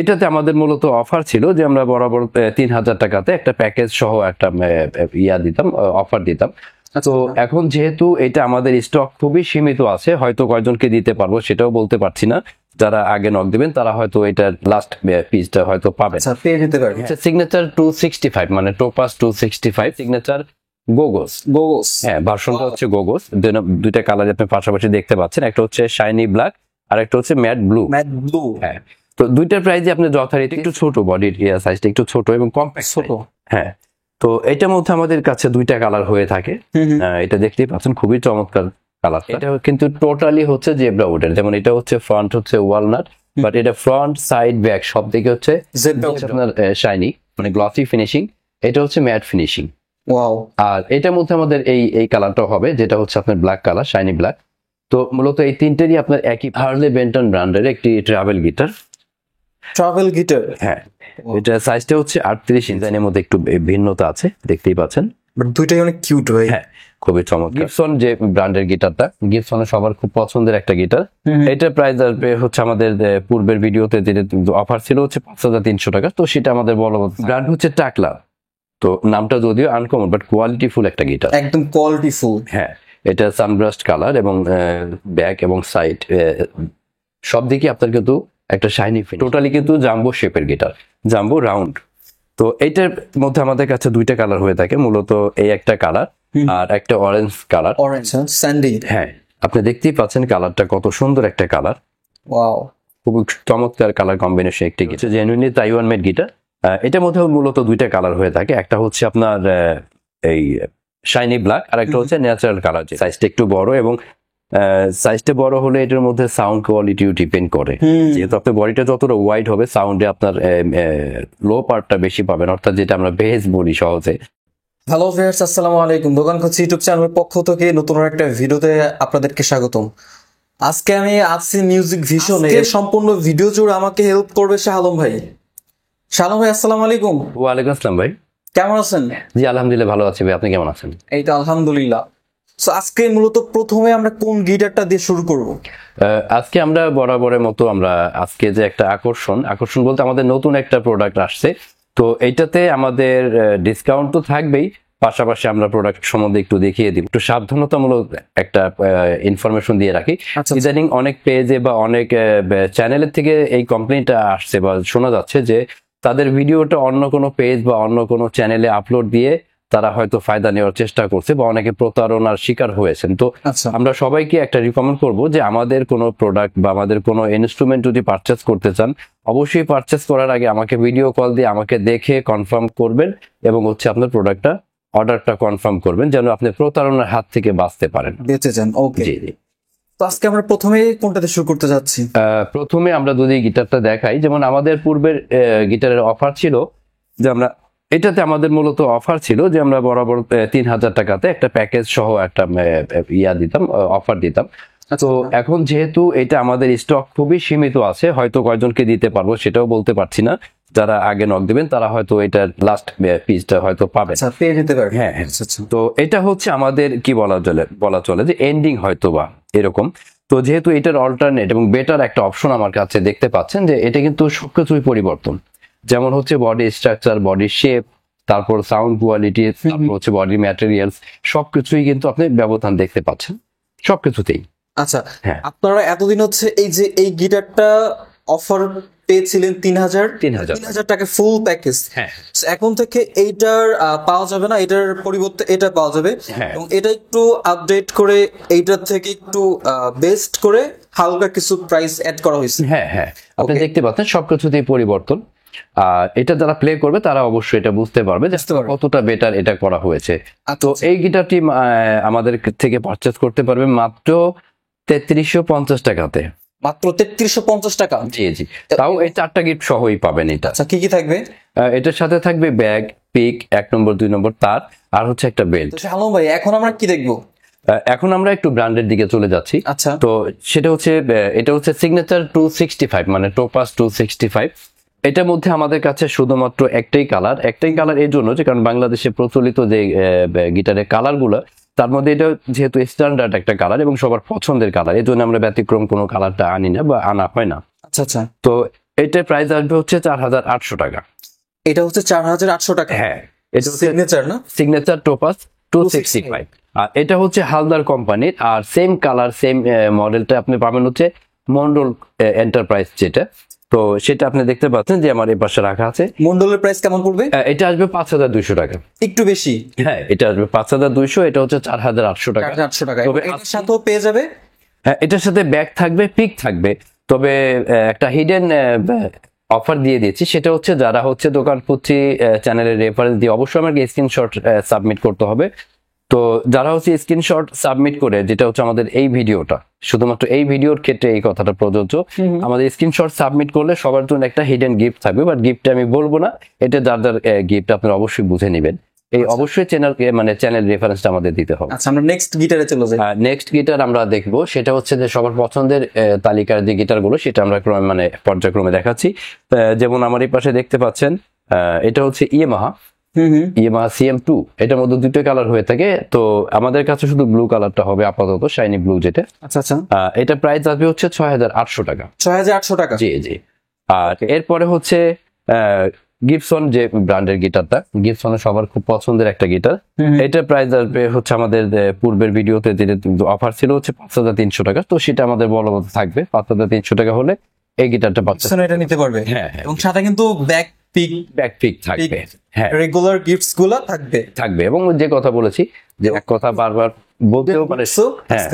এটাতে আমাদের মূলত অফার ছিল যে আমরা বরাবর 3000 টাকাতে একটা প্যাকেজ সহ একটা দিতাম, অফার দিতাম। তো এখন যেহেতু এটা আমাদের স্টক খুবই সীমিত আছে, হয়তো কয়জনকে দিতে পারবো সেটাও বলতে পারছি না। যারা আগে নক দিবেন তারা হয়তো এটা লাস্ট পিসটা হয়তো পাবে। আচ্ছা, পেয়ে যেতে পারবে। সিগনেচার 265 মানে টোপাস 265 সিগনেচার গোগোস। হ্যাঁ, ভার্সনটা হচ্ছে গোগোস। দুইটা কালার আপনি পাশাপাশি দেখতে পাচ্ছেন, একটা হচ্ছে শাইনি ব্ল্যাক আর একটা হচ্ছে ম্যাট ব্লু। হ্যাঁ, তো দুইটার প্রাইসই আপনি যথারীতি একটু ছোট, বডির সাইজটা একটু ছোট এবং কম্প্যাক্ট ছোট। হ্যাঁ, তো এটার মধ্যে আমাদের কাছে দুইটা কালার হয়ে থাকে। এটা দেখতেই পাচ্ছেন খুবই চমৎকার কালার। এটা কিন্তু টোটালি হচ্ছে জেব্রা উডের, যেমন এটা হচ্ছে ফ্রন্ট হচ্ছে ওয়ালনাট, বাট এটা ফ্রন্ট সাইড ব্যাক সব দিকে হচ্ছে আপনার শাইনি মানে গ্লসি ফিনিশিং। এটা হচ্ছে ম্যাট ফিনিশিং। ওয়াও। আর এটার মধ্যে আমাদের এই কালারটা হবে যেটা হচ্ছে আপনার ব্ল্যাক কালার, শাইনি ব্ল্যাক। তো মূলত এই তিনটেরই আপনার একই হার্লে বেন্টন ব্র্যান্ডের একটি ট্রাভেল গিটার। হ্যাঁ, এটা সাইজটা হচ্ছে 38 ইঞ্চের মধ্যে একটু ভিন্নতা আছে, দেখতেই পাচ্ছেন। বাট দুইটাই অনেক কিউট ভাই। হ্যাঁ, খুবই চমৎকার। গিবসন যে ব্র্যান্ডের গিটারটা, গিবসনের সবার খুব পছন্দের একটা গিটার। এটার প্রাইস আসবে হচ্ছে আমাদের পূর্বের ভিডিওতে যেটা অফার ছিল হচ্ছে 5300 টাকা, তো সেটা আমাদের বড় ব্র্যান্ড হচ্ছে টাকলা। তো নামটা যদিও আনকমন বাট কোয়ালিটি ফুল একটা গিটার, একদম কোয়ালিটি ফুল। হ্যাঁ, এটা সানব্রাস্ট কালার এবং ব্যাক এবং সাইড সব দিকে আপনার কিন্তু একটা শাইনি ফিনিশ। টোটালি কিন্তু জাম্বো শেপের গিটার, জাম্বো রাউন্ড। তো এইটার মধ্যে আমাদের কাছে দুইটা কালার হয়ে থাকে, মূলত এই একটা কালার আর একটা অরেঞ্জ কালার। Orange Sandy. হ্যাঁ, আপনি দেখতেই পাচ্ছেন কালারটা কত সুন্দর একটা কালার। ওয়াও, খুব চমৎকার কালার কম্বিনেশন একটি guitar, genuinely Taiwan made guitar. এটার মধ্যে মূলত দুইটা কালার হয়ে থাকে, একটা হচ্ছে আপনার এই শাইনি ব্ল্যাক আর একটা হচ্ছে ন্যাচারাল কালার। সাইজটা একটু বড় এবং সাইজটা বড় হলে এটার মধ্যে সাউন্ড কোয়ালিটিও ডিপেন্ড করে। যেহেতু আপনার বডিটা যতটা ওয়াইড হবে সাউন্ডে আপনার লো পার্টটা বেশি পাবেন, অর্থাৎ যেটা আমরা বেস বলি সহজে। হ্যালো ভিউয়ার্স, আসসালামু আলাইকুম। দোকান খুঁজছি ইউটিউব চ্যানেলের পক্ষ থেকে নতুন একটা ভিডিওতে আপনাদেরকে স্বাগতম। আজকে আমি আছি মিউজিক ভিশনে। সম্পূর্ণ ভিডিও জুড়ে আমাকে হেল্প করবে শাহালম ভাই। শাহালম ভাই, আসসালামু আলাইকুম। ওয়ালাইকুম আসসালাম ভাই, কেমন আছেন? জি আলহামদুলিল্লাহ ভালো আছি ভাই, আপনি কেমন আছেন? এই তো আলহামদুলিল্লাহ। সো আজকে মূলত প্রথমে আমরা কোন গিটারটা দিয়ে শুরু করব? আজকে আমরা বরাবরের মতো আমরা আজকে যে একটা আকর্ষণ বলতে আমাদের নতুন একটা প্রোডাক্ট আসছে। তো এইটাতে আমাদের ডিসকাউন্ট তো থাকবেই, পাশাপাশি আমরা প্রোডাক্ট সম্বন্ধে একটু দেখিয়ে দিব, একটু সাবধানতামূলক একটা ইনফরমেশন দিয়ে রাখি। ইদানিং অনেক পেজে বা অনেক চ্যানেলের থেকে এই কমপ্লেইনটা আসছে বা শোনা যাচ্ছে যে তাদের ভিডিওটা অন্য কোনো পেজ বা অন্য কোনো চ্যানেলে আপলোড দিয়ে তারা হয়তো ফায়দা নেওয়ার চেষ্টা করছে বা অনেকে প্রতারণার শিকার হয়েছেন। তো আমরা সবাইকে একটা রিকমেন্ড করব যে আমাদের কোনো প্রোডাক্ট বা আমাদের কোনো ইনস্ট্রুমেন্ট যদি পারচেস করতে চান, অবশ্যই পারচেস করার আগে আমাকে ভিডিও কল দিয়ে আমাকে দেখে কনফার্ম করবেন এবং হচ্ছে আপনার প্রোডাক্টটা অর্ডারটা কনফার্ম করবেন, যেন আপনি প্রতারণার হাত থেকে বাঁচতে পারেন, বেঁচে যান। ওকে, জি জি। তো আজকে আমরা প্রথমে কোনটাতে শুরু করতে যাচ্ছি? প্রথমে আমরা যদি গিটারটা দেখাই, যেমন আমাদের পূর্বের গিটারের অফার ছিল যে আমরা এটাতে আমাদের মূলত অফার ছিল যে আমরা বরাবর 3000 টাকাতে একটা প্যাকেজ সহ একটা দিতাম, অফার দিতাম। তো এখন যেহেতু এটা আমাদের স্টক খুবই সীমিত আছে, হয়তো কয়জনকে দিতে পারবো সেটাও বলতে পারছি না। যারা আগে নক দিবেন তারা হয়তো এটা লাস্ট পিসটা হয়তো পাবেন, পেয়ে যেতে পারবে। হ্যাঁ, তো এটা হচ্ছে আমাদের কি বলা চলে যে এন্ডিং হয়তো বা এরকম। তো যেহেতু এটার অল্টারনেট এবং বেটার একটা অপশন আমার কাছে দেখতে পাচ্ছেন যে এটা কিন্তু সবকিছুই পরিবর্তন, যেমন হচ্ছে বডি স্ট্রাকচার, বডি শেপ, তারপর সাউন্ড কোয়ালিটি, তারপর হচ্ছে বডি ম্যাটেরিয়ালস, সবকিছুই কিন্তু আপনি ব্যবধান দেখতে পাচ্ছেন সবকিছুতেই। আচ্ছা, আপনারা এতদিন হচ্ছে এই যে এই গিটারটা অফার পেয়েছিলেন 3000 টাকা ফুল প্যাকেজ। এখন থেকে এইটার পাওয়া যাবে না, এটার পরিবর্তে এটা পাওয়া যাবে এবং এটা একটু আপডেট করে এইটার থেকে একটু বেস্ট করে হালকা কিছু প্রাইস অ্যাড করা হয়েছে। হ্যাঁ হ্যাঁ, আপনি দেখতে পাচ্ছেন সবকিছুতেই পরিবর্তন। আর এটা যারা প্লে করবে তারা অবশ্যই এটা বুঝতে পারবে যে কতটা বেটার এটা করা হয়েছে। তো এই গিটারটি আমাদের থেকে পারচেজ করতে পারবে মাত্র 3350 টাকাতে। মাত্র 3350 টাকা? জি জি, তাও এই 4টা গিফট সহই পাবেন এটা। আচ্ছা, কি কি থাকবে? এটার সাথে থাকবে ব্যাগ, পিক, 1 নম্বর 2 নম্বর তার, আর হচ্ছে একটা বেল্ট। শাহালম ভাই, এখন আমরা কি দেখবো? এখন আমরা একটু ব্র্যান্ডের দিকে চলে যাচ্ছি। আচ্ছা, তো সেটা হচ্ছে এটা হচ্ছে সিগনেচার 265 মানে টোপাস 265। এটার মধ্যে আমাদের কাছে শুধুমাত্র একটাই কালার এই জন্য যে কারণ বাংলাদেশে প্রচলিত যে গিটারের কালারগুলো, তার মধ্যে এটা যেহেতু স্ট্যান্ডার্ড একটা কালার এবং সবার পছন্দের কালার, এই জন্য আমরা ব্যতিক্রম কোনো কালারটা আনি না বা আনা হয় না। আচ্ছা আচ্ছা। তো এটার প্রাইস আসবে হচ্ছে 4800 টাকা। এটা হচ্ছে 4800 টাকা। হ্যাঁ, এটা হচ্ছে সিগনেচার না? Signature topaz 265। আর এটা হচ্ছে হালদার কোম্পানির, আর সেম কালার সেম মডেলটা আপনি পাবেন হচ্ছে মন্ডল এন্টারপ্রাইজ যেটা। তো সেটা আপনি দেখতে পাচ্ছেন যে আমার এই পাশে রাখা আছে। মন্ডলের প্রাইস কেমন পড়বে? এটা আসবে 5200 টাকা। একটু বেশি। হ্যাঁ, এটা আসবে 5200, এটা হচ্ছে 4800 টাকা। 4800 টাকা। তবে এটার সাথেও পেয়ে যাবে। হ্যাঁ, এটার সাথে ব্যাগ থাকবে, পিক থাকবে। তবে একটা হিডেন অফার দিয়ে দিয়েছি, সেটা হচ্ছে যারা হচ্ছে দোকান পুচি চ্যানেলের রেফারেন্স দিয়ে অবশ্যই আমাকে স্ক্রিনশট সাবমিট করতে হবে। তো যারা হচ্ছে স্ক্রিনশট সাবমিট করে, যেটা হচ্ছে আমাদের এই ভিডিওটা, শুধুমাত্র এই ভিডিওর ক্ষেত্রে এই কথাটা প্রযোজ্য, আমাদের স্ক্রিনশট সাবমিট করলে সবার জন্য একটা হিডেন গিফট থাকবে। বাট গিফটটা আমি বলবো না, এটা যার যার গিফট আপনারা অবশ্যই বুঝে নেবেন। এই অবশ্যই চ্যানেল রেফারেন্সটা আমাদের দিতে হবে। আচ্ছা, আমরা নেক্সট গিটারে চলে যাই। নেক্সট গিটার আমরা দেখবো, সেটা হচ্ছে যে সবার পছন্দের তালিকার যে গিটারগুলো, সেটা আমরা পর্যায়ক্রমে দেখাচ্ছি। যেমন আমার এই পাশে দেখতে পাচ্ছেন, এটা হচ্ছে ইয়ামাহা CM2। এটার মধ্যে দুটো কালার হয়ে থাকে। তো আমাদের কাছে শুধু ব্লু কালারটা হবে আপাতত, শাইনি ব্লু যেটা। আচ্ছা আচ্ছা। এটা প্রাইস আসবে হচ্ছে 6800 টাকা। 6800 টাকা। জি জি। আর এরপরে হচ্ছে গিবসন যে ব্র্যান্ডের গিটারটা, গিবসনের সবার খুব পছন্দের একটা গিটার। এটা প্রাইস আসবে হচ্ছে আমাদের পূর্বের ভিডিওতে যেটা অফার ছিল হচ্ছে 5300 টাকা। তো সেটা আমাদের বলবৎ থাকবে, 5300 টাকা হলে এই গিটারটা পাচ্ছেন, এটা নিতে পারবে। হ্যাঁ, এবং সাথে কিন্তু ব্যাক পিক থাকবে। হ্যাঁ, রেগুলার গিফটস গুলো থাকবে। এবং যে কথা বলেছি, যে এক কথা বারবার বলতেও পারে, হ্যাঁ,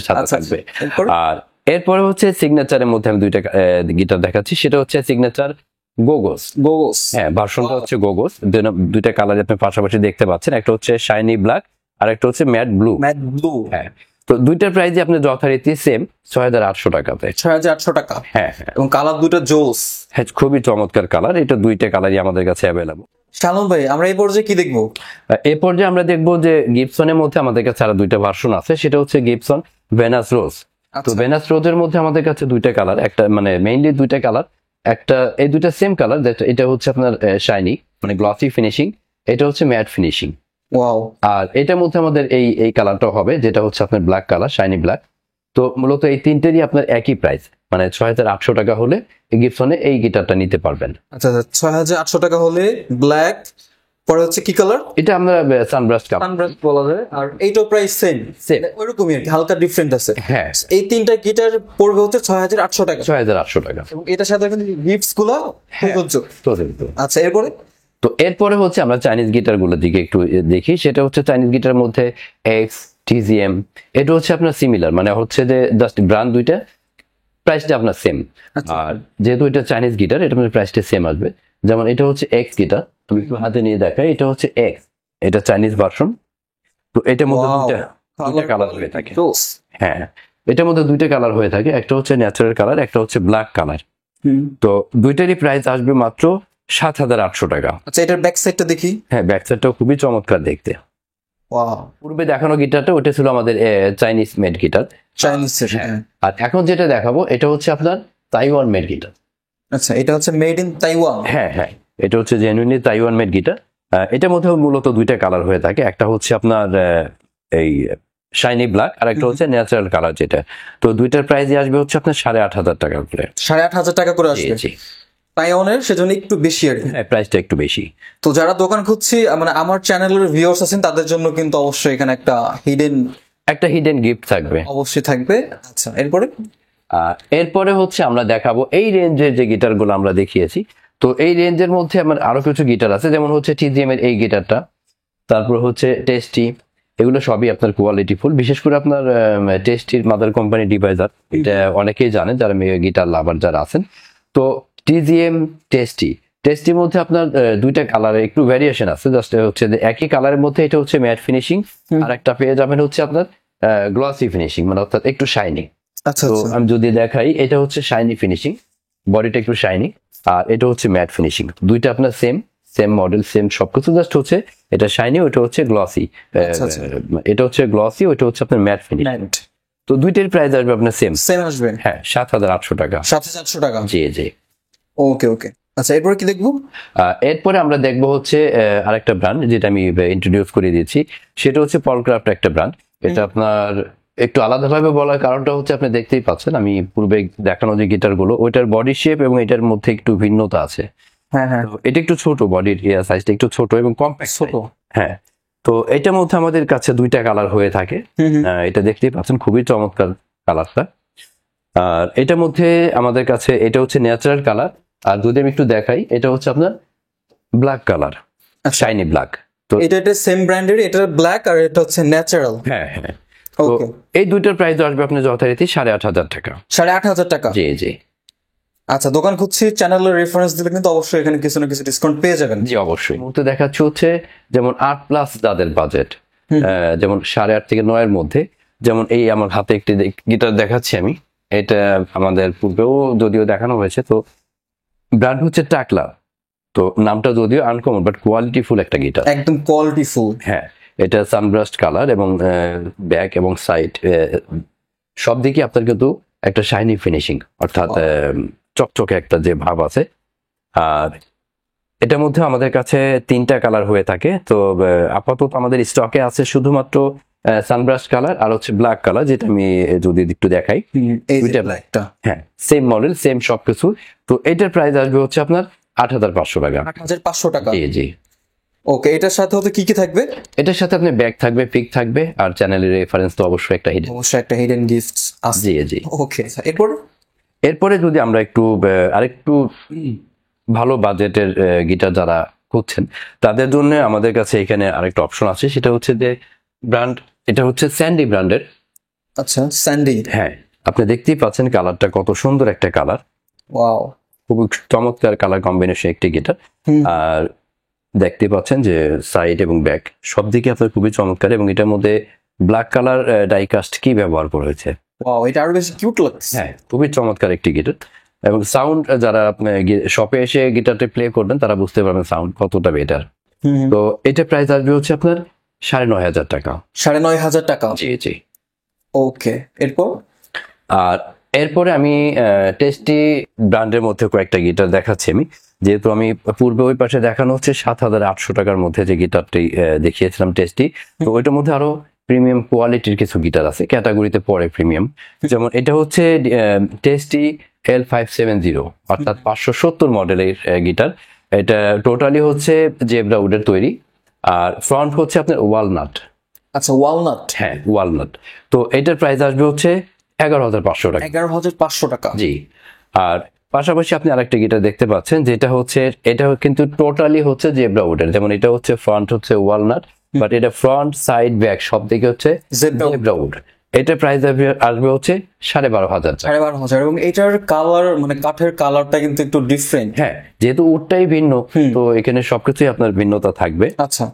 সাথে থাকবে। আর এরপরে হচ্ছে সিগনেচারের মধ্যে আমি দুইটা গিটার দেখাচ্ছি, সেটা হচ্ছে সিগনেচার গোগোস। হ্যাঁ, ভার্সনটা হচ্ছে গোগোস। দুইটা কালার আপনি পাশাপাশি দেখতে পাচ্ছেন, একটা হচ্ছে শাইনি ব্ল্যাক আর একটা হচ্ছে ম্যাট ব্লু। হ্যাঁ, তো দুইটার প্রাইস আপনি যথারীতি সেম 6800 টাকাতে। 6800 টাকা। হ্যাঁ, এবং কালার দুটো জোস। হ্যাঁ, খুবই চমৎকার কালার। এটা দুইটা কালারই আমাদের কাছে অ্যাভেলেবল। শালম ভাই, আমরা এই পর্যায়ে কি দেখবো? এই পর্যায়ে আমরা দেখবো যে গিবসনের মধ্যে আমাদের কাছে আরো দুইটা ভার্সন আছে, সেটা হচ্ছে গিবসন ভেনাস রোজ। তো ভেনাস রোজের মধ্যে আমাদের কাছে দুইটা কালার, একটা মানে মেইনলি দুইটা কালার, একটা এই দুইটা সেম কালার। এটা হচ্ছে আপনার শাইনি মানে গ্লসি ফিনিশিং, এটা হচ্ছে ম্যাট ফিনিশিং। ওয়াও। আর এটার মধ্যে আমাদের এই কালারটা হবে, যেটা হচ্ছে আপনার ব্ল্যাক কালার, শাইনি ব্ল্যাক। তো মূলত এই তিনটেরই আপনার একই প্রাইস, মানে 6800 টাকা হলে গিবসনে এই গিটারটা নিতে পারবেন। আচ্ছা, 6800 টাকা হলে ব্ল্যাক, পরে হচ্ছে কি কালার? এটা আমরা সানব্রাস্ট কালার বলা যায়। আর এইটাও প্রাইস সেম ওইরকমই আর কি, হালকা ডিফারেন্ট আছে। হ্যাঁ, এই তিনটা গিটার পড়বে হচ্ছে 6800 টাকা। 6800 টাকা। এবং এটার সাথে কিন্তু গিফটস গুলো প্রযোজ্য। আচ্ছা, এরপরে হচ্ছে আমরা চাইনিজ গিটার গুলোর দিকে একটু দেখি। সেটা হচ্ছে চাইনিজ গিটার মধ্যে এক্স, TZM, এটা হচ্ছে আপনার সিমিলার, মানে হচ্ছে যে জাস্ট ব্র্যান্ড দুইটা, প্রাইসটা আপনার সেম। আর যেহেতু এটা চাইনিজ গিটার, এটা প্রাইসটা সেম আসবে। যেমন এটা হচ্ছে এক্স গিটার, তুমি একটু হাতে নিয়ে দেখাই, এটা হচ্ছে এক্স, এটা চাইনিজ ভার্সন। তো এটার মধ্যে দুইটা কালার হয়ে থাকে। হ্যাঁ, এটার মধ্যে দুইটা কালার হয়ে থাকে, একটা হচ্ছে ন্যাচারাল কালার, একটা হচ্ছে ব্ল্যাক কালার। তো দুইটারই প্রাইস আসবে মাত্র 7800 টাকা। আচ্ছা, এটার ব্যাক সাইডটা দেখি। হ্যাঁ, ব্যাক সাইডটাও খুবই চমৎকার দেখতে। পূর্বে দেখানো গিটারটা ওটা ছিল আমাদের চাইনিজ মেড গিটার। আর এখন যেটা দেখাবো এটা হচ্ছে আপনার তাইওয়ান মেড গিটার। আচ্ছা, এটা হচ্ছে মেড ইন তাইওয়ান। হ্যাঁ হ্যাঁ, এটা হচ্ছে জেনুইনলি তাইওয়ান মেড গিটার। এটার মধ্যে মূলত দুইটা কালার হয়ে থাকে, একটা হচ্ছে আপনার এই শাইনি ব্ল্যাক আর একটা হচ্ছে ন্যাচারাল কালার যেটা। তো দুইটার প্রাইসই আসবে হচ্ছে আপনার 8500 টাকা করে। 8500 টাকা করে আসবে তাইওয়ানের, সেজন্য একটু বেশি আর কি। হ্যাঁ, প্রাইসটা একটু বেশি। তো যারা দোকান খুঁজছি, মানে আমার চ্যানেলের ভিউয়ার্স আছেন, তাদের জন্য কিন্তু অবশ্যই এখানে একটা হিডেন গিফট থাকবে, অবশ্যই থাকবে। আচ্ছা, এরপরে হচ্ছে আমরা দেখাবো এই রেঞ্জের যে গিটার গুলো আমরা দেখিয়েছি। তো এই রেঞ্জের মধ্যে আমার আরো কিছু গিটার আছে, যেমন হচ্ছে TZM এর এই গিটারটা, তারপর হচ্ছে টেস্টি। এগুলো সবই আপনার কোয়ালিটি ফুল। বিশেষ করে আপনার টেস্টির মাদার কোম্পানি ডিভাইজার, এটা অনেকেই জানেন যারা গিটার লাভার যারা আছেন। তো TZM টেস্টির মধ্যে আপনার দুইটা কালারে একটু ভ্যারিয়েশন আছে, জাস্ট হচ্ছে একই কালারের মধ্যে এটা হচ্ছে ম্যাট ফিনিশিং, আর একটা পেয়ে যাবেন হচ্ছে আপনার গ্লসি ফিনিশিং, মানে অর্থাৎ একটু শাইনি। আচ্ছা, তো আমি যদি দেখাই, এটা হচ্ছে শাইনি ফিনিশিং, বডিটা একটু শাইনি, আর এটা হচ্ছে ম্যাট ফিনিশিং। দুইটা আপনার সেম মডেল, সেম সবকিছু, জাস্ট হচ্ছে এটা শাইনি, ওটা হচ্ছে গ্লসি। এটা হচ্ছে গ্লসি, ওটা হচ্ছে আপনার ম্যাট ফিনিশিং। তো দুইটার প্রাইস আসবে আপনার সেম আসবে। হ্যাঁ, 7800 টাকা। 7800 টাকা। জি জি। ওকে। আচ্ছা, এরপরে কি দেখবো? এরপরে আমরা দেখবো হচ্ছে আরেকটা ব্র্যান্ড যেটা আমি ইন্ট্রোডিউস করে দিয়েছি, সেটা হচ্ছে পলক্রাফট একটা ব্র্যান্ড। এটা আপনার একটু আলাদাভাবে বলার কারণটা হচ্ছে আপনি দেখতেই পাচ্ছেন আমি পূর্বে দেখানো যে গিটার গুলো ওইটার বডি শেপ এবং এটার মধ্যে একটু ভিন্নতা আছে। হ্যাঁ হ্যাঁ, তো এটা একটু ছোট, বডির সাইজটা একটু ছোট এবং কম্প্যাক্ট। ছোট। হ্যাঁ, তো এটার মধ্যে আমাদের কাছে দুইটা কালার হয়ে থাকে। এটা দেখতেই পাচ্ছেন খুবই চমৎকার কালারটা। আর এটার মধ্যে আমাদের কাছে এটা হচ্ছে ন্যাচারাল কালার, আর যদি আমি একটু দেখাই এটা হচ্ছে আপনার ব্ল্যাক কালার, শাইনি ব্ল্যাক। তো এটা সেম ব্র্যান্ডের, এটা ব্ল্যাক আর এটা হচ্ছে ন্যাচারাল। হ্যাঁ হ্যাঁ, তো ওকে, এই দুইটার প্রাইস আসবে আপনার যথারীতি 8,500 টাকা। 8,500 টাকা। জি জি আচ্ছা, দোকান খুঁজছি চ্যানেলের রেফারেন্স দিলে কিন্তু অবশ্যই এখানে কিছু না কিছু ডিসকাউন্ট পেয়ে যাবেন। জি অবশ্যই। মুহূর্তে দেখাচ্ছি হচ্ছে যেমন 8+ যাদের বাজেট, যেমন 8.5 থেকে 9 এর মধ্যে, যেমন এই আমার হাতে একটি গিটার দেখাচ্ছি আমি। এটা আমাদের পূর্বেও যদিও দেখানো হয়েছে। তো ব্র্যান্ড হচ্ছে টাকলা। তো নামটা যদিও আনকমন বাট কোয়ালিটি ফুল একটা গিটার, একদম কোয়ালিটি ফুল। হ্যাঁ, এটা সানব্রাস্ট কালার এবং ব্যাক এবং সাইড সব দিকে আপনার কিন্তু একটা শাইনি ফিনিশিং, অর্থাৎ চকচকে একটা যে ভাব আছে। আর এটার মধ্যে আমাদের কাছে 3টা কালার হয়ে থাকে। তো আপাতত আমাদের স্টকে আছে শুধুমাত্র সানব্রাস্ট কালার আর হচ্ছে ব্ল্যাক কালার, যেটা আমি যদি একটু দেখাই। এই যে দুইটা ব্ল্যাকটা, হ্যাঁ, সেম মডেল সেম সবকিছু। তো এটার প্রাইস আসবে হচ্ছে আপনার 8,500 টাকা। 8,500 টাকা। জি জি। ওকে, এটার সাথে হতে কি কি থাকবে? এটার সাথে আপনার ব্যাগ থাকবে, পিক থাকবে, আর চ্যানেলের রেফারেন্স তো অবশ্যই একটা হিডেন। অবশ্যই একটা হিডেন গিফট আছে। জি জি। ওকে, এরপর এরপরে যদি আমরা একটু আরেকটু ভালো বাজেটের গিটার যারা খুঁজছেন তাদের জন্য আমাদের কাছে এখানে আরেকটা অপশন আছে, সেটা হচ্ছে যে ব্র্যান্ড, এটা হচ্ছে স্যান্ডি ব্র্যান্ডের। আচ্ছা, স্যান্ডি। হ্যাঁ, আপনি দেখতেই পাচ্ছেন কালারটা কত সুন্দর একটা কালার, ওয়াও, খুব চমৎকার কালার কম্বিনেশন একটি গিটার। আর দেখতে পাচ্ছেন যে সাইড এবং ব্যাক সব দিকে আপনার খুবই চমৎকার, এবং এটার মধ্যে ব্ল্যাক কালার ডাইকাস্ট কি ব্যবহার করা হয়েছে। ওয়াও, এটা আরো বেশি কিউট লাগছে। হ্যাঁ, খুবই চমৎকার একটি গিটার। এবং সাউন্ড যারা আপনি শপে এসে গিটারটা প্লে করবেন তারা বুঝতে পারবেন সাউন্ড কতটা বেটার। তো এটা প্রাইস আসবে হচ্ছে আপনার 9,500 টাকা। 9,500 টাকা। জি জি। ওকে, এরপর আর এরপরে আমি টেস্টি ব্র্যান্ডের মধ্যে কয়েকটা গিটার দেখাচ্ছি আমি, যেহেতু আমি পূর্বে ওই পাশে দেখানো হচ্ছে 7,800 টাকার মধ্যে যে গিটারটি দেখিয়েছিলাম টেস্টি। তো ওইটার মধ্যে আরো প্রিমিয়াম কোয়ালিটির কিছু গিটার আছে, ক্যাটাগরিতে পড়ে প্রিমিয়াম। যেমন এটা হচ্ছে টেস্টি L570, অর্থাৎ 570 মডেলের গিটার। এটা টোটালি হচ্ছে জেব্রা উডের তৈরি, আর ফ্রন্ট হচ্ছে আপনার ওয়ালনাট। আচ্ছা, ওয়ালনাট। হ্যাঁ, ওয়ালনাট। তো এটার প্রাইস আসবে হচ্ছে 11,500 টাকা। 11,500 টাকা। জি। আর পাশাপাশি আপনি আরেকটা গিটার দেখতে পাচ্ছেন, যেটা হচ্ছে এটা কিন্তু টোটালি হচ্ছে জেব্রা উডের। যেমন এটা হচ্ছে ফ্রন্ট হচ্ছে ওয়ালনাট, বাট এটা ফ্রন্ট সাইড ব্যাক সব দিকে হচ্ছে জেব্রা উড। এটার প্রাইস আসবে হচ্ছে 12,500 টাকা। 12,500। এবং এটার কালার মানে কাঠের কালারটা কিন্তু একটু ডিফারেন্ট। হ্যাঁ, যেহেতু উডটাই ভিন্ন, তো এখানে সবকিছুই আপনার ভিন্নতা থাকবে। আচ্ছা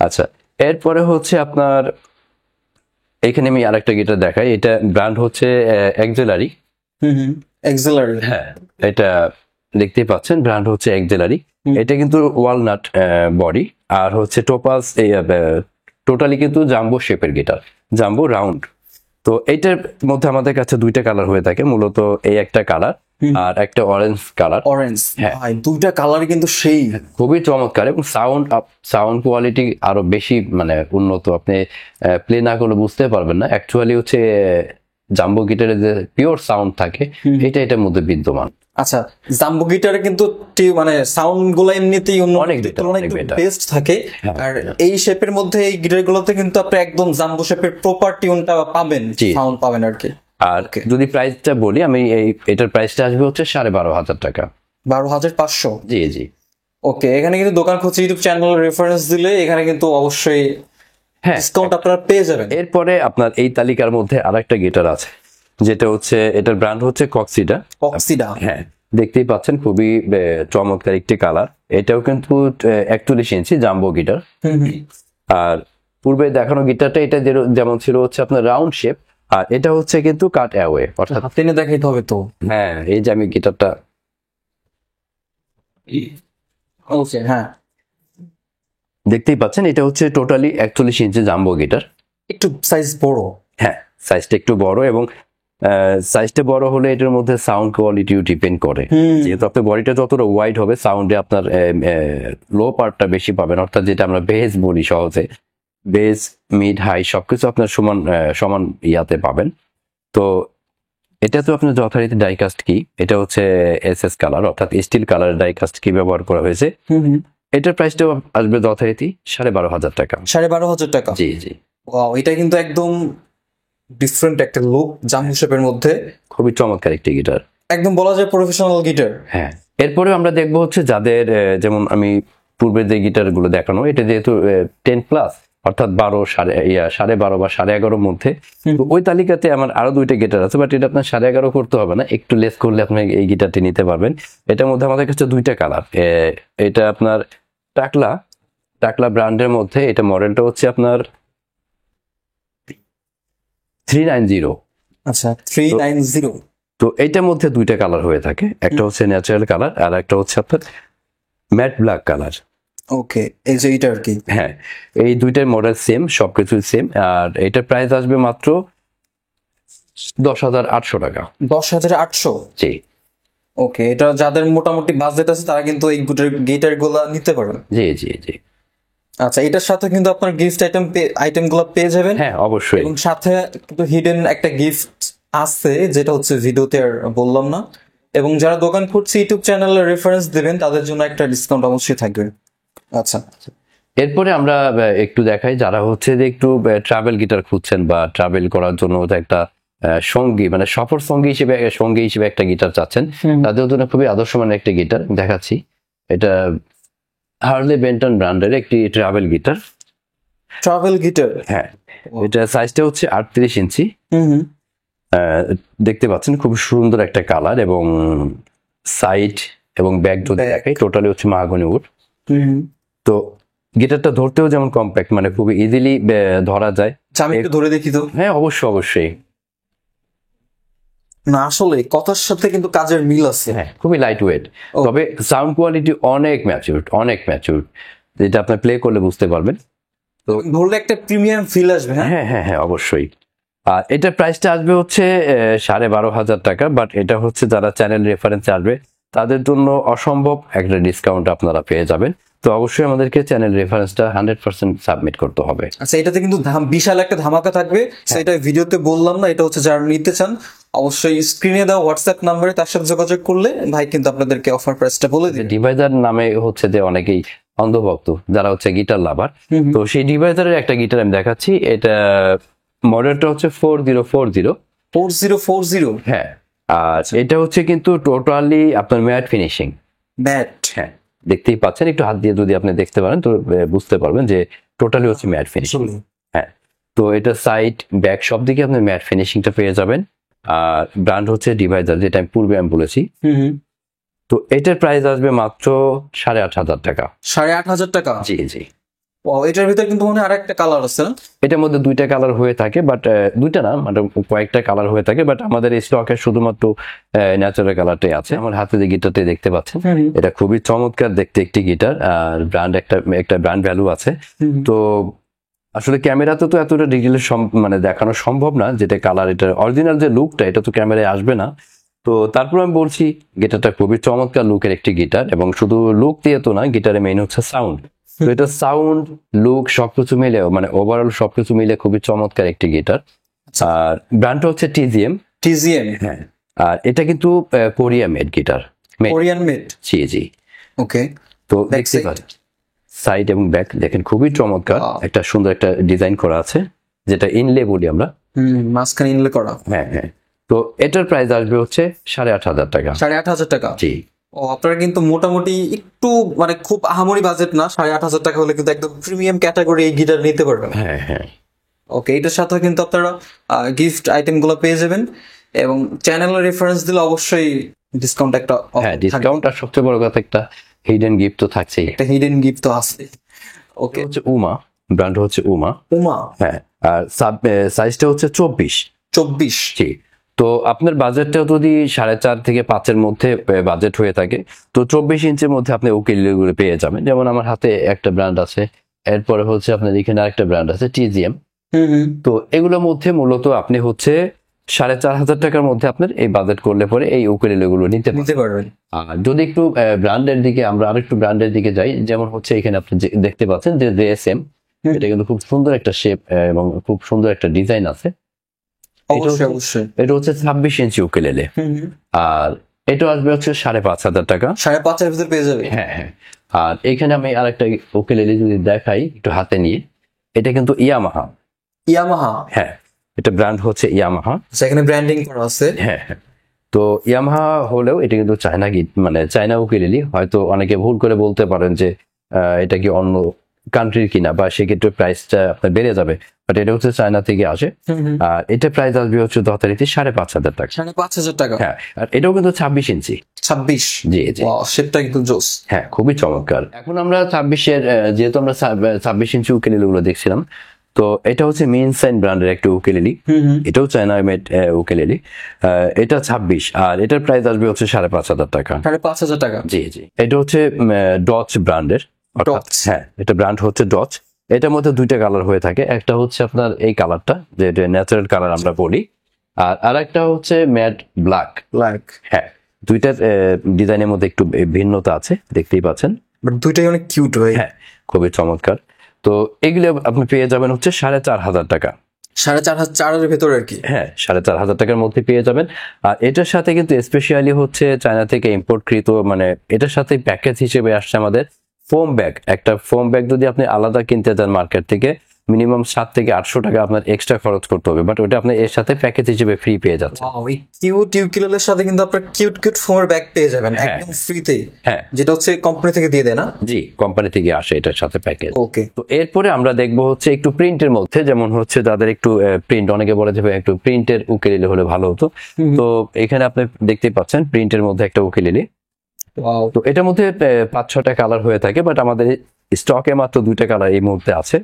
আচ্ছা, এরপরে হচ্ছে আপনার এখানে আমি আরেকটা গিটার দেখাই। এটা ব্র্যান্ড হচ্ছে এক্সেলারি। এক্সেলারি। হ্যাঁ, এটা দেখতেই পাচ্ছেন ব্র্যান্ড হচ্ছে এক্সেলারি। এটা কিন্তু ওয়ালনাট বডি, আর হচ্ছে টোপাস, টোটালি কিন্তু জাম্বো শেপের গিটার, জাম্বো রাউন্ড। তো এইটার মধ্যে আমাদের কাছে দুইটা কালার হয়ে থাকে, মূলত এই একটা কালার আর একটা অরেঞ্জ কালার। অরেঞ্জ, হ্যাঁ। ভাই দুইটা কালার কিন্তু সেই খুবই চমৎকার, এবং সাউন্ড কোয়ালিটি আরো বেশি মানে উন্নত। আপনি প্লে না করলে বুঝতে পারবেন না অ্যাকচুয়ালি হচ্ছে জাম্বো গিটারে যে পিওর সাউন্ড থাকে এটা এটার মধ্যে বিদ্যমান। আচ্ছা, জাম্বো গিটারে কিন্তু মানে সাউন্ড গুলো এমনিতেই অনেক better, তুলনায় অনেক একটু better। বেস্ট থাকে। হ্যাঁ, আর এই শেপের মধ্যে এই গিটার গুলোতে কিন্তু আপনি একদম জাম্বো শেপের প্রপার টিউনটা পাবেন, জি। সাউন্ড পাবেন আর কি। আর যদি প্রাইসটা বলি আমি, এটার প্রাইসটা আসবে হচ্ছে 12,500 টাকা। 12,500। জি জি। ওকে, এখানে কিন্তু দোকান খুঁজে ইউটিউব চ্যানেল রেফারেন্স দিলে এখানে কিন্তু অবশ্যই হ্যাঁ, ডিসকাউন্ট আপনারা পেয়ে যাবেন। এরপরে আপনার এই তালিকার মধ্যে আরেকটা গিটার আছে, যেটা হচ্ছে এটার ব্র্যান্ড হচ্ছে কক্সিডা। অক্সিডা। হ্যাঁ, দেখতেই পাচ্ছেন খুবই চমৎকার একটি কালার। এটাও কিন্তু 41 ইঞ্চি জাম্বো গিটার। আর পূর্বে দেখানো গিটারটা এটা যেমন ছিল হচ্ছে আপনার রাউন্ড শেপ, আর এটা হচ্ছে কিন্তু কাট অ্যাওয়ে, অর্থাৎ হাতে নিয়ে দেখাইতে হবে তো। হ্যাঁ, এই যে আমি গিটারটা ওকে, হ্যাঁ, দেখতেই পাচ্ছেন, এটা হচ্ছে টোটালি 41 ইঞ্চি জাম্বো গিটার। একটু সাইজ বড়। হ্যাঁ, সাইজটা একটু বড়, এবং সাইজটা বড় হলে এটার মধ্যে সাউন্ড কোয়ালিটিও ডিপেন্ড করে। যেহেতু আপনার বডিটা যতটা ওয়াইড হবে সাউন্ডে আপনার লো পার্টটা বেশি পাবেন, অর্থাৎ যেটা আমরা বেস বলি সহজে, বেস মিড হাই সবকিছু আপনার সমান সমান ইয়াতে পাবেন। তো এটা তো আপনার যথারীতি ডাইকাস্ট কি, এটা হচ্ছে এসএস কালার অর্থাৎ স্টিল কালার ডাইকাস্ট কি ব্যবহার করা হয়েছে। এটার প্রাইসটা আসবে যথারীতি 12,500 টাকা। 12,500 টাকা। জি জি। ওয়াও, এটা কিন্তু একদম ডিফারেন্ট একটা লুক, জাম্বু শেপের মধ্যে খুবই চমৎকার একটি গিটার, একদম বলা যায় প্রফেশনাল গিটার। হ্যাঁ। এরপরে আমরা দেখবো হচ্ছে যাদের যেমন আমি পূর্বের যে গিটার গুলো দেখানো, এটা যেহেতু 10+ অর্থাৎ 12.5 বা 11.5 মধ্যে, তো ওই তালিকাতে আমার আরো 2টা গিটার আছে, বাট এটা আপনার 11.5 করতে হবে না, একটু লেস করলে আপনি এই গিটারটি নিতে পারবেন। এটার মধ্যে আমাদের কাছে 2টা কালার, এটা আপনার টাকলা ব্র্যান্ডের মধ্যে, এটা মডেলটা হচ্ছে আপনার 390। আচ্ছা, 390। তো এইটার মধ্যে 2টা কালার হয়ে থাকে, একটা হচ্ছে ন্যাচারাল কালার আর একটা হচ্ছে আপনার ম্যাট ব্ল্যাক কালার। ওকে, এই যে এটা আর কি। হ্যাঁ, এই 2টার মডেল সেম, সবকিছু সেম, আর এটার প্রাইস আসবে মাত্র 10,800 টাকা। 10,800? জি। ওকে, এটা যাদের মোটামুটি বাজেট আছে তারা কিন্তু এই গিটার গুলা নিতে পারেন। জি জি জি। আচ্ছা, এটার সাথে কিন্তু আপনার গিফট আইটেম গুলো পেয়ে যাবেন। হ্যাঁ অবশ্যই। এবং সাথে কিন্তু হিডেন একটা গিফট আছে, যেটা হচ্ছে ভিডিওতে আর বললাম না। এবং যারা দোকান খুঁজছে ইউটিউব চ্যানেলের রেফারেন্স দিবেন, তাদের জন্য একটা ডিসকাউন্ট অবশ্যই থাকবে। আচ্ছা, এরপরে আমরা একটু দেখাই যারা হচ্ছে যে একটু ট্রাভেল গিটার খুঁজছেন বা ট্রাভেল করার জন্য একটা সঙ্গী মানে সফর সঙ্গী হিসেবে একটা গিটার চাচ্ছেন, তাদের জন্য খুবই আদর্শ মানের একটা গিটার দেখাচ্ছি। এটা হার্লে বেন্টন ব্র্যান্ডের একটি ট্রাভেল গিটার। হ্যাঁ, এটা সাইজটা হচ্ছে 38 ইঞ্চি। দেখতে পাচ্ছেন খুব সুন্দর একটা কালার, এবং সাইড এবং ব্যাক যদি দেখাই টোটালি হচ্ছে মাহাগনি উড। তো গিটারটা ধরতেও যেমন কম্প্যাক্ট, মানে খুবই ইজিলি ধরা যায়। আমি একটু ধরে দেখি তো। হ্যাঁ অবশ্যই। না, আসলে কথার সাথে কিন্তু কাজের মিল আছে। হ্যাঁ, খুবই লাইট ওয়েট, তবে সাউন্ড কোয়ালিটি অনেক ম্যাচিউরড, যেটা আপনি প্লে করলে বুঝতে পারবেন। তো ধরলে একটা প্রিমিয়াম ফিল আসবে। হ্যাঁ অবশ্যই। আর এটার প্রাইসটা আসবে হচ্ছে 12,500 টাকা, বাট এটা হচ্ছে যারা চ্যানেল রেফারেন্সে আসবে তাদের জন্য অসম্ভব একটা ডিসকাউন্ট আপনারা পেয়ে যাবেন। তো অবশ্যই আমাদেরকে চ্যানেল রেফারেন্সটা 100% সাবমিট করতে হবে। আচ্ছা, এটাতে কিন্তু বিশাল একটা ধামাকা থাকবে, সেটা ভিডিওতে বললাম না। এটা হচ্ছে যারা নিতে চান অবশ্যই স্ক্রিনে দেওয়া হোয়াটসঅ্যাপ নাম্বারে তার সাথে যোগাযোগ করলে ভাই কিন্তু আপনাদেরকে অফার প্রাইসটা বলে দিবে। ডিভাইজার নামে হচ্ছে যে অনেকেই অন্ধভক্ত যারা হচ্ছে গিটার লাভার, তো সেই ডিভাইজারের একটা গিটার আমি দেখাচ্ছি। এটা মডেলটা হচ্ছে 4040। হ্যাঁ, আর এটা হচ্ছে কিন্তু টোটালি আপনার ম্যাট ফিনিশিং। হ্যাঁ, দেখতেই পাচ্ছেন, একটু হাত দিয়ে যদি আপনি দেখতে পারেন তো বুঝতে পারবেন যে টোটালি হচ্ছে ম্যাট ফিনিশিং। হ্যাঁ, তো এটা সাইড ব্যাক সব দিকে আপনি ম্যাট ফিনিশিংটা পেয়ে যাবেন। আর ব্র্যান্ড হচ্ছে ডিভাইজার, যেটা আমি পূর্বে আমি বলেছি। তো এটার প্রাইস আসবে মাত্র 8,500 টাকা। 8,500 টাকা? জি জি। এটার ভিতরে কিন্তু মনে হয় আরেকটা কালার আছে না? এটার মধ্যে 2টা কালার হয়ে থাকে, বাট 2টা না, মানে কয়েকটা কালার হয়ে থাকে, বাট আমাদের এই স্টকে শুধুমাত্র ন্যাচারাল কালারটাই আছে। আমার হাতে যে গিটারটা দেখতে পাচ্ছেন, এটা খুবই চমৎকার দেখতে একটি গিটার, আর ব্র্যান্ড একটা ব্র্যান্ড ভ্যালু আছে। তো আসলে ক্যামেরাতে তো এতটা ডিটেইলে মানে দেখানো সম্ভব না, যেটা কালার, এটা অরিজিনাল যে লুকটা এটা তো ক্যামেরায় আসবে না। তো তারপর আমি বলছি গিটারটা খুবই চমৎকার লুকের একটি গিটার, এবং শুধু লুক দিয়ে তো না, গিটারের মেইন হচ্ছে সাউন্ড। তো এটা সাউন্ড লুক সবকিছু মিলে, মানে ওভারঅল সবকিছু মিলে খুবই চমৎকার একটি গিটার। আর ব্র্যান্ডটা হচ্ছে টিজিএম। হ্যাঁ, আর এটা কিন্তু কোরিয়ান মেড গিটার। জি। ওকে, তো দেখতে পাচ্ছেন সাইড এবং ব্যাক দেখেন খুবই চমৎকার, একটা সুন্দর একটা ডিজাইন করা আছে, যেটা ইনলে বলি আমরা। মাঝখানে ইনলে করা। হ্যাঁ। তো এটার প্রাইস আসবে হচ্ছে 8,500 টাকা। 8,500 টাকা? জি। আপনারা কিন্তু মোটামুটি একটু মানে খুব আহামরি বাজেট না, 8,500 টাকা হলে কিন্তু একদম প্রিমিয়াম ক্যাটাগরি এই গিটার নিতে পারবেন। হ্যাঁ। ওকে, এটার সাথে কিন্তু আপনারা গিফট আইটেম গুলো পেয়ে যাবেন, এবং চ্যানেলের রেফারেন্স দিলে অবশ্যই ডিসকাউন্ট একটা। হ্যাঁ, ডিসকাউন্ট, আর সবচেয়ে বড় কথা একটা হিডেন গিফট তো থাকছেই। একটা হিডেন গিফট তো আছে। ওকে, হচ্ছে উমা, ব্র্যান্ড হচ্ছে উমা। হ্যাঁ, আর সাইজটা হচ্ছে 24। জি। তো আপনার বাজেটটা যদি 4.5 থেকে 5-এর মধ্যে বাজেট হয়ে থাকে, তো 24 ইঞ্চির মধ্যে আপনি উকিলগুলো পেয়ে যাবেন। যেমন আমার হাতে একটা ব্র্যান্ড আছে, এরপরে হচ্ছে আপনার এখানে আরেকটা ব্র্যান্ড আছে টিজিএম। তো এগুলোর মধ্যে মূলত আপনি হচ্ছে 4,500 টাকার মধ্যে আপনার এই বাজেট করলে পরে এই উকুলেলেগুলো নিতে পারবেন। আর যদি একটু ব্র্যান্ডের দিকে আমরা আরেকটু ব্র্যান্ডের দিকে যাই, যেমন হচ্ছে এখানে আপনি দেখতে পাচ্ছেন যে জেএসএম, এটা কিন্তু খুব সুন্দর একটা শেপ এবং খুব সুন্দর একটা ডিজাইন আছে। অবশ্যই এটা হচ্ছে 26 ইঞ্চি উকেলেলে, আর এটা আসবে হচ্ছে 5,500 টাকা। 5,500 ভিতরে পেয়ে যাবে। হ্যাঁ। আর এখানে আমি আরেকটা উকেলেলে যদি দেখাই একটু হাতে নিয়ে, এটা কিন্তু ইয়ামাহা। হ্যাঁ, এটা ব্র্যান্ড হচ্ছে ইয়ামাহা, সেখানে ব্র্যান্ডিং করা আছে। হ্যাঁ। তো ইয়ামাহা হলেও এটা কিন্তু চায়না মানে চায়না উকেলেলি। হয়তো অনেকে ভুল করে বলতে পারেন যে এটা কি অন্য কান্ট্রির কিনা, বা সেক্ষেত্রে প্রাইসটা আপনার বেড়ে যাবে, বাট এটা হচ্ছে চায়না থেকে আসে। আর এটা প্রাইস আসবে হচ্ছে 5,500 টাকা। 5,500 টাকা। হ্যাঁ, আর এটাও কিন্তু 26 ইঞ্চি। 26? জি। শেপটা কিন্তু জোস। হ্যাঁ, খুবই চমৎকার। এখন আমরা 26-এর, যেহেতু আমরা 26 ইঞ্চি উকেলেলি গুলো দেখছিলাম, তো এটা হচ্ছে মিনসাইন ব্র্যান্ডের একটা উকেলেলি। এটাও চায়না মেড উকেলেলি। এটা 26, আর এটার প্রাইস আসবে হচ্ছে 5,500 টাকা। 5,500 টাকা। জি। এটা হচ্ছে ডচ ব্র্যান্ডের। হ্যাঁ, এটা ব্র্যান্ড হচ্ছে ডচ। এটার মধ্যে দুইটা কালার হয়ে থাকে, একটা হচ্ছে আপনার এই কালারটা, যেটা ন্যাচারাল কালার আমরা বলি, আর আরেকটা হচ্ছে ম্যাট ব্ল্যাক। হ্যাঁ, দুইটার ডিজাইনের মধ্যে একটু ভিন্নতা আছে, দেখতেই পাচ্ছেন, বাট দুইটাই অনেক কিউট ভাই। হ্যাঁ, খুবই চমৎকার। তো এগুলো আপনি পেয়ে যাবেন হচ্ছে 4,500 টাকা। 4,500 ভেতরে আর কি। হ্যাঁ, 4,500 টাকার মধ্যে পেয়ে যাবেন। আর এটার সাথে কিন্তু স্পেশালি হচ্ছে চায়না থেকে ইম্পোর্টকৃত, মানে এটার সাথে প্যাকেজ হিসেবে আসছে আমাদের ফোম ব্যাগ। একটা ফোম ব্যাগ যদি আপনি আলাদা কিনতে যান মার্কেট থেকে, মিনিমাম 700 থেকে 800 টাকা আপনার এক্সট্রা খরচ করতে হবে, বাট ওটা আপনি এর সাথে প্যাকেজ হিসেবে ফ্রি পেয়ে যাচ্ছেন। এই কিউট ইউকেলেলের সাথে কিন্তু আপনার কিউট ফোমের ব্যাগ পেয়ে যাবেন একদম ফ্রিতে। হ্যাঁ, যেটা হচ্ছে কোম্পানি থেকে দিয়ে দেয় না? জি, কোম্পানি থেকে আসে এটার সাথে প্যাকেজ। ওকে। তো এরপরে আমরা দেখবো হচ্ছে একটু প্রিন্টের মধ্যে, যেমন হচ্ছে যাদের একটু প্রিন্ট, অনেকে বলে যে একটু প্রিন্টের উকেলেলে হলে ভালো হতো। তো এখানে আপনি দেখতেই পাচ্ছেন প্রিন্টের মধ্যে একটা উকেলেলে। তো এটার মধ্যে 5-6টা কালার হয়ে থাকে, বাট আমাদের স্টকে মাত্র 2টা কালার এই মুহূর্তে আছে।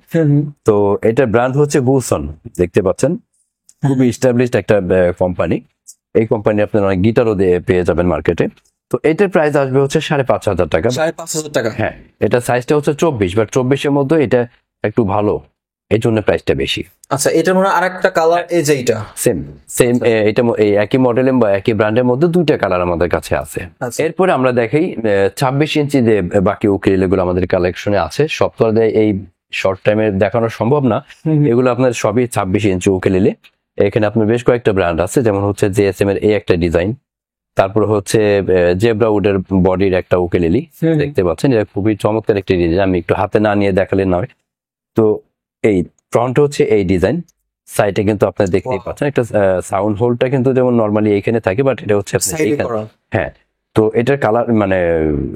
তো এটা ব্র্যান্ড হচ্ছে বুলসন, দেখতে পাচ্ছেন, খুবই এস্টাবলিশড একটা কোম্পানি। এই কোম্পানি আপনার অনেক গিটারও পেয়ে যাবেন মার্কেটে। তো এটার প্রাইস আসবে হচ্ছে 5,500 টাকা। 5,500 টাকা। হ্যাঁ, এটা সাইজটা হচ্ছে 24, বাট 24-এর মধ্যে এটা একটু ভালো, এই জন্য প্রাইসটা বেশি। আচ্ছা, এটার মনে হয় আরেকটা কালার এই যে এটা সেম এটা এই একই মডেলের বা একই ব্র্যান্ডের মধ্যে 2টা কালার আমাদের কাছে আছে। এরপরে আমরা দেখাই 26 ইঞ্চি যে বাকি উকেলেলে গুলো আমাদের কালেকশনে আছে। সব তো এই শর্ট টাইমে দেখানো সম্ভব না, এগুলো আপনার সবই 26 ইঞ্চি উকেলেলে। এখানে আপনার বেশ কয়েকটা ব্র্যান্ড আছে, যেমন হচ্ছে জেএসএম এর এই একটা ডিজাইন, তারপর হচ্ছে জেব্রা উডের বডির একটা উকেলেলি, দেখতে পাচ্ছেন, এটা খুবই চমৎকার একটা ডিজাইন, আমি একটু হাতে না নিয়ে দেখালে নয়। তো এই ফ্রন্ট হচ্ছে এই ডিজাইন, সাইডে কিন্তু আপনার দেখতেই পাচ্ছেন একটা সাউন্ড হোলটা কিন্তু যেমন নরমালি এইখানে থাকে, বাট এটা হচ্ছে আপনার এইখানে। হ্যাঁ, তো এটার কালার, মানে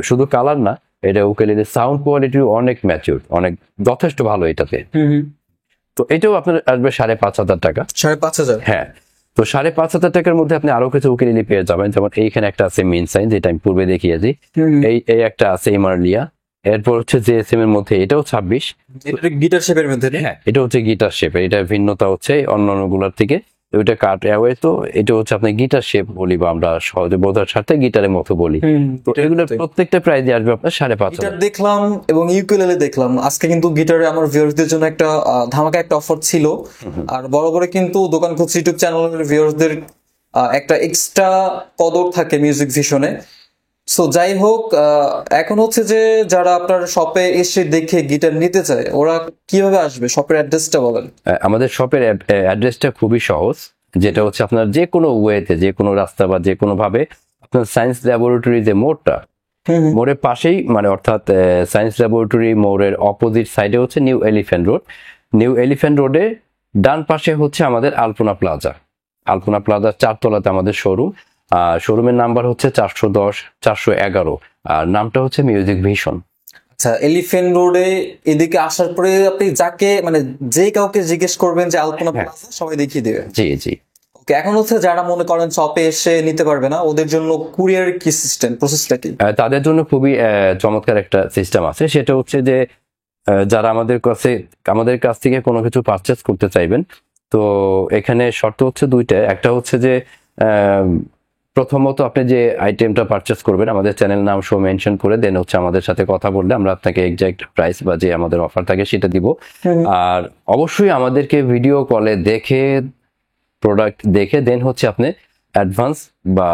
শুধু কালার না, এটা উকেলেলের সাউন্ড কোয়ালিটি অনেক ম্যাচিউর, অনেক যথেষ্ট ভালো এটাতে। তো এটাও আপনার আসবে 5,500 টাকা। 5,500? হ্যাঁ। তো 5,500 টাকার মধ্যে আপনি আরো কিছু উকেলেলি পেয়ে যাবেন, যেমন এইখানে একটা আছে মিনসাইন, যেটা আমি পূর্বে দেখিয়েছি। এই একটা আছে ইমারলিয়া। এরপর হচ্ছে জেএসএম এর মধ্যে এটাও 26, এটা গিটার শেপের মধ্যে। হ্যাঁ, এটা হচ্ছে গিটার শেপের। এটা ভিন্নতা হচ্ছে অন্যান্য গুলার থেকে, ওইটা কাট অ্যাওয়ে, তো এটা হচ্ছে আপনি গিটার শেপ বলি, বা আমরা সহজে বোঝার সাথে গিটারের মতো বলি। তো এগুলোর প্রত্যেকটা প্রাইস আসবে আপনার 5,500। গিটার দেখলাম এবং ইউকেলেলে দেখলাম। আজকে কিন্তু গিটারে আমার ভিউয়ারদের জন্য একটা ধামাকা একটা অফার ছিল, আর বড় করে কিন্তু দোকান খুঁজছি ইউটিউব চ্যানেলের ভিউয়ারদের একটা এক্সট্রা কদর থাকে মিউজিক ভিশনে। সো যাই হোক, এখন হচ্ছে যে যারা আপনার শপে এসে দেখে গিটার নিতে চায়, ওরা কিভাবে আসবে? শপের অ্যাড্রেসটা বলেন। আমাদের শপের অ্যাড্রেসটা খুবই সহজ, যেটা হচ্ছে আপনার যে কোনো ওয়েতে, যে কোনো রাস্তা বা যে কোনো ভাবে আপনার সায়েন্স ল্যাবরেটরি যে মোড়টা, মোড়ের পাশেই, মানে অর্থাৎ সায়েন্স ল্যাবরেটরি মোড়ের অপোজিট সাইডে হচ্ছে new elephant road. New elephant রোডে ডান পাশে হচ্ছে আমাদের আলপনা প্লাজা। আলপনা প্লাজার 4 তলাতে আমাদের শোরুম। শোরুমের নাম্বার হচ্ছে 410-411, আর নামটা হচ্ছে মিউজিক ভিশন। আচ্ছা, এলিফ্যান্ট রোডে এদিকে আসার পরে আপনি যাকে, মানে যে কাউকে জিজ্ঞেস করবেন যে আলপনা প্লাজা, সবাই দেখিয়ে দেবে। জি। ওকে, এখন হচ্ছে যারা মনে করেন শপে এসে নিতে পারবে না, ওদের জন্য কুরিয়ার কি সিস্টেম, প্রসেসটা কি? তাদের জন্য খুবই চমৎকার একটা সিস্টেম আছে, সেটা হচ্ছে যে যারা আমাদের কাছ থেকে কোনো কিছু পারচেস করতে চাইবেন, তো এখানে শর্ত হচ্ছে 2টা। একটা হচ্ছে যে প্রথমত আপনি যে আইটেমটা পারচেস করবেন, আমাদের চ্যানেল নাম শো মেনশন করে দেন হচ্ছে আমাদের সাথে কথা বললে আমরা আপনাকে এক্সাক্ট প্রাইস বা যে আমাদের অফার থাকে সেটা দিব। আর অবশ্যই আমাদেরকে ভিডিও কলে দেখে, প্রোডাক্ট দেখে দেন হচ্ছে আপনি অ্যাডভান্স বা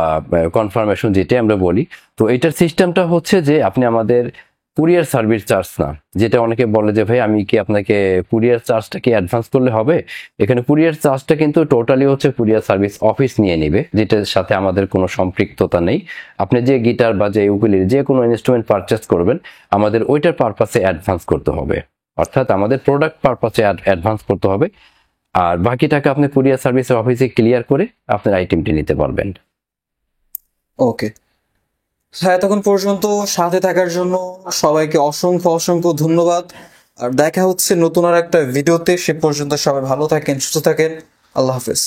কনফার্মেশন যেটা আমরা বলি। তো এটার সিস্টেমটা হচ্ছে যে আপনি আমাদের কুরিয়ার সার্ভিস চার্জ না, যেটা অনেকে বলে যে ভাই আমি কি আপনাকে কুরিয়ার চার্জটা কি অ্যাডভান্স করলে হবে। এখানে কুরিয়ার চার্জটা কিন্তু টোটালি হচ্ছে কুরিয়ার সার্ভিস অফিস নিয়ে নিবে, যেটার সাথে আমাদের কোনো সম্পৃক্ততা নেই। আপনি যে গিটার বা যে ইউকুলেলে যে কোনো ইনস্ট্রুমেন্ট পারচেস করবেন, আমাদের ওইটার পারপাসে অ্যাডভান্স করতে হবে, অর্থাৎ আমাদের প্রোডাক্ট পারপাসে অ্যাডভান্স করতে হবে। আর বাকি টাকা আপনি কুরিয়ার সার্ভিসের অফিসে ক্লিয়ার করে আপনার আইটেমটি নিতে পারবেন। ওকে, হ্যাঁ, তখন পর্যন্ত সাথে থাকার জন্য সবাইকে অসংখ্য অসংখ্য ধন্যবাদ। আর দেখা হচ্ছে নতুন আর একটা ভিডিওতে। সে পর্যন্ত সবাই ভালো থাকেন, সুস্থ থাকেন। আল্লাহ হাফেজ।